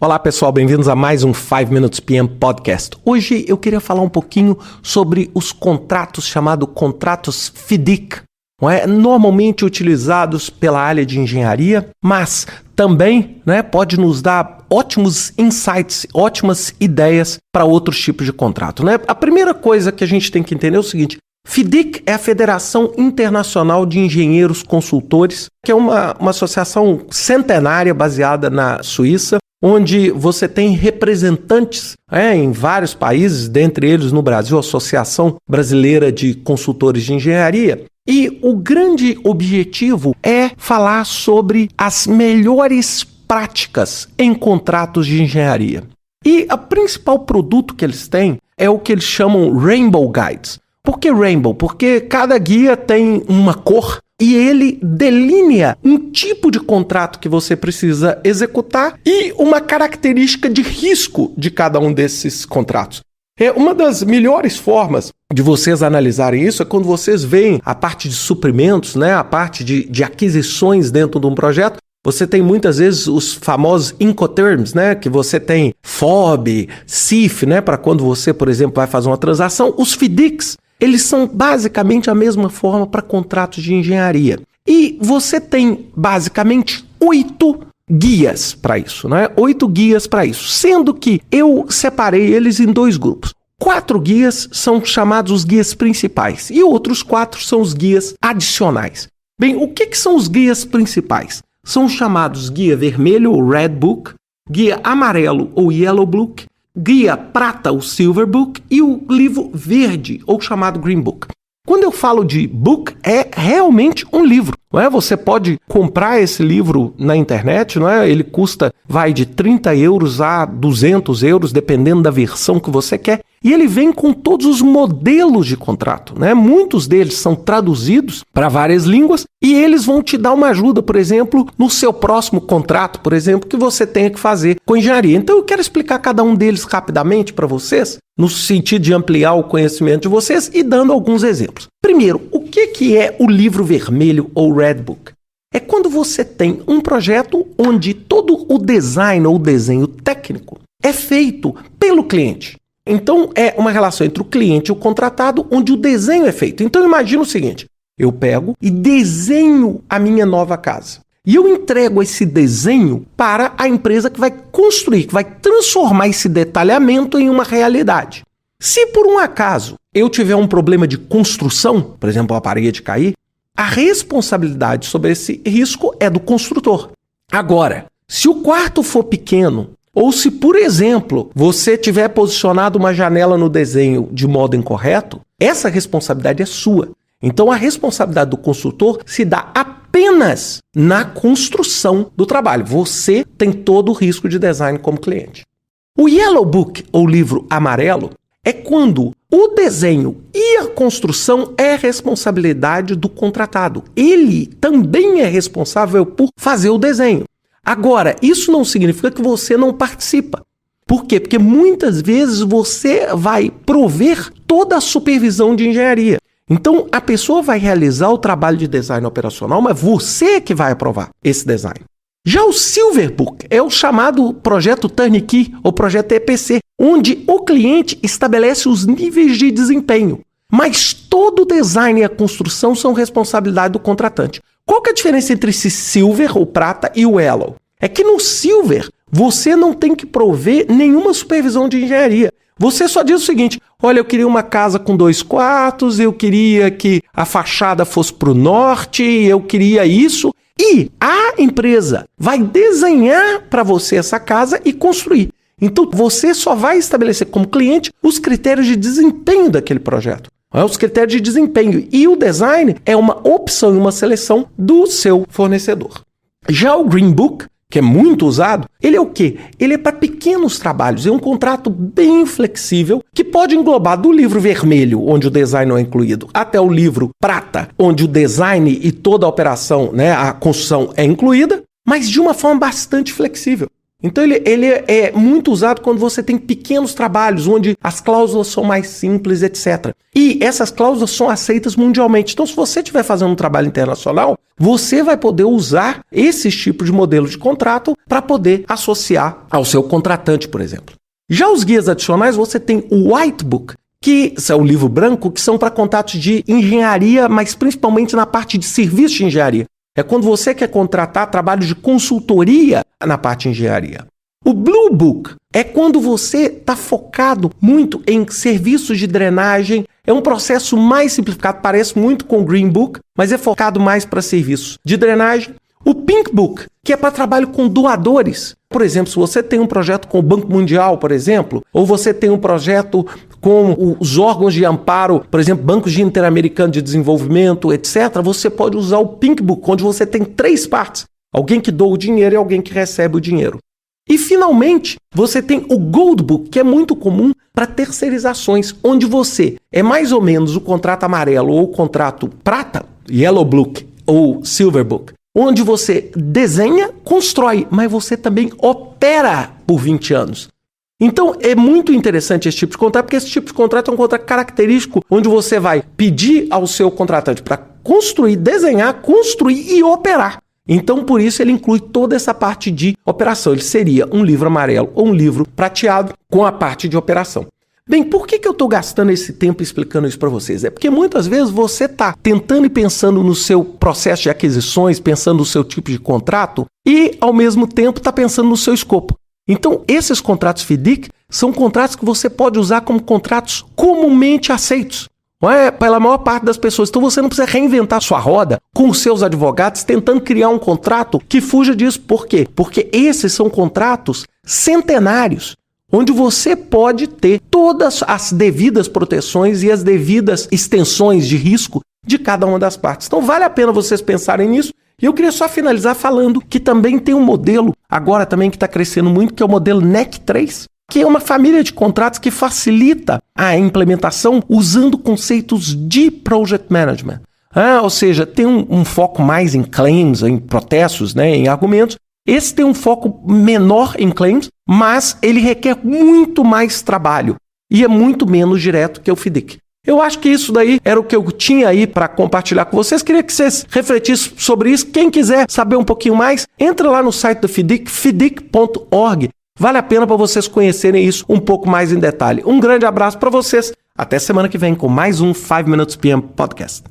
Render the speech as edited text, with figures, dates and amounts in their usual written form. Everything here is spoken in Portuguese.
Olá pessoal, bem-vindos a mais um 5 Minutes PM Podcast. Hoje eu queria falar um pouquinho sobre os contratos chamados contratos FDIC, normalmente utilizados pela área de engenharia, mas também pode nos dar ótimos insights, ótimas ideias para outros tipos de contrato. A primeira coisa que a gente tem que entender é o seguinte: FDIC é a Federação Internacional de Engenheiros Consultores, que é uma associação centenária baseada na Suíça, onde você tem representantes em vários países, dentre eles no Brasil, a Associação Brasileira de Consultores de Engenharia. E o grande objetivo é falar sobre as melhores práticas em contratos de engenharia. E o principal produto que eles têm é o que eles chamam Rainbow Guides. Por que Rainbow? Porque cada guia tem uma cor e ele delinea um tipo de contrato que você precisa executar e uma característica de risco de cada um desses contratos. Uma das melhores formas de vocês analisarem isso é quando vocês veem a parte de suprimentos, a parte de aquisições dentro de um projeto. Você tem muitas vezes os famosos Incoterms, que você tem FOB, CIF, para quando você, por exemplo, vai fazer uma transação. Os FDICs, eles são basicamente a mesma forma para contratos de engenharia. E você tem basicamente 8 guias para isso, 8 guias para isso, sendo que eu separei eles em 2 grupos. 4 guias são chamados os guias principais e outros 4 são os guias adicionais. Bem, o que são os guias principais? São chamados guia vermelho, ou Red Book, guia amarelo, ou Yellow Book, guia prata, o Silver Book, e o livro verde, ou chamado Green Book. Quando eu falo de book, é realmente um livro. Você pode comprar esse livro na internet, ele vai de 30 euros a 200 euros, dependendo da versão que você quer. E ele vem com todos os modelos de contrato. Muitos deles são traduzidos para várias línguas e eles vão te dar uma ajuda, por exemplo, no seu próximo contrato, por exemplo, que você tenha que fazer com engenharia. Então eu quero explicar cada um deles rapidamente para vocês, no sentido de ampliar o conhecimento de vocês e dando alguns exemplos. Primeiro, o que é o livro vermelho ou Red Book? É quando você tem um projeto onde todo o design ou desenho técnico é feito pelo cliente. Então, é uma relação entre o cliente e o contratado, onde o desenho é feito. Então, imagina o seguinte: eu pego e desenho a minha nova casa. E eu entrego esse desenho para a empresa que vai construir, que vai transformar esse detalhamento em uma realidade. Se por um acaso eu tiver um problema de construção, por exemplo, a parede cair, a responsabilidade sobre esse risco é do construtor. Agora, se o quarto for pequeno, ou se, por exemplo, você tiver posicionado uma janela no desenho de modo incorreto, essa responsabilidade é sua. Então, a responsabilidade do consultor se dá apenas na construção do trabalho. Você tem todo o risco de design como cliente. O Yellow Book, ou livro amarelo, é quando o desenho e a construção é responsabilidade do contratado. Ele também é responsável por fazer o desenho. Agora, isso não significa que você não participa. Por quê? Porque muitas vezes você vai prover toda a supervisão de engenharia. Então, a pessoa vai realizar o trabalho de design operacional, mas você que vai aprovar esse design. Já o Silver Book é o chamado projeto Turnkey, ou projeto EPC, onde o cliente estabelece os níveis de desempenho. Mas todo o design e a construção são responsabilidade do contratante. Qual que é a diferença entre esse Silver, ou prata, e o Yellow? É que no Silver, você não tem que prover nenhuma supervisão de engenharia. Você só diz o seguinte: olha, eu queria uma casa com 2 quartos, eu queria que a fachada fosse para o norte, eu queria isso. E a empresa vai desenhar para você essa casa e construir. Então, você só vai estabelecer como cliente os critérios de desempenho daquele projeto. Os critérios de desempenho. E o design é uma opção e uma seleção do seu fornecedor. Já o Green Book, que é muito usado, ele é o quê? Ele é para pequenos trabalhos. É um contrato bem flexível que pode englobar do livro vermelho, onde o design não é incluído, até o livro prata, onde o design e toda a operação, a construção é incluída, mas de uma forma bastante flexível. Então ele é muito usado quando você tem pequenos trabalhos, onde as cláusulas são mais simples, etc. E essas cláusulas são aceitas mundialmente. Então, se você estiver fazendo um trabalho internacional, você vai poder usar esses tipos de modelos de contrato para poder associar ao seu contratante, por exemplo. Já os guias adicionais, você tem o White Book, que é o livro branco, que são para contratos de engenharia, mas principalmente na parte de serviço de engenharia. É quando você quer contratar trabalho de consultoria na parte de engenharia. O Blue Book é quando você está focado muito em serviços de drenagem. É um processo mais simplificado, parece muito com o Green Book, mas é focado mais para serviços de drenagem. O Pink Book, que é para trabalho com doadores. Por exemplo, se você tem um projeto com o Banco Mundial, por exemplo, ou você tem um projeto com os órgãos de amparo, por exemplo, bancos de Interamericano de Desenvolvimento, etc., você pode usar o Pink Book, onde você tem 3 partes. Alguém que doa o dinheiro e alguém que recebe o dinheiro. E, finalmente, você tem o Gold Book, que é muito comum para terceirizações, onde você é mais ou menos o contrato amarelo ou o contrato prata, Yellow Book ou Silver Book, onde você desenha, constrói, mas você também opera por 20 anos. Então, é muito interessante esse tipo de contrato, porque esse tipo de contrato é um contrato característico, onde você vai pedir ao seu contratante para construir, desenhar, construir e operar. Então, por isso, ele inclui toda essa parte de operação. Ele seria um livro amarelo ou um livro prateado com a parte de operação. Bem, por que eu estou gastando esse tempo explicando isso para vocês? É porque muitas vezes você está tentando e pensando no seu processo de aquisições, pensando no seu tipo de contrato e, ao mesmo tempo, está pensando no seu escopo. Então, esses contratos FDIC são contratos que você pode usar como contratos comumente aceitos, não é? Pela maior parte das pessoas. Então, você não precisa reinventar sua roda com os seus advogados tentando criar um contrato que fuja disso. Por quê? Porque esses são contratos centenários, onde você pode ter todas as devidas proteções e as devidas extensões de risco de cada uma das partes. Então, vale a pena vocês pensarem nisso. E eu queria só finalizar falando que também tem um modelo, agora também que está crescendo muito, que é o modelo NEC 3, que é uma família de contratos que facilita a implementação usando conceitos de Project Management. Ou seja, tem um foco mais em claims, em protestos, né, em argumentos. Esse tem um foco menor em claims, mas ele requer muito mais trabalho e é muito menos direto que o FDIC. Eu acho que isso daí era o que eu tinha aí para compartilhar com vocês. Queria que vocês refletissem sobre isso. Quem quiser saber um pouquinho mais, entra lá no site do FDIC, fdic.org. Vale a pena para vocês conhecerem isso um pouco mais em detalhe. Um grande abraço para vocês. Até semana que vem com mais um 5 Minutes PM Podcast.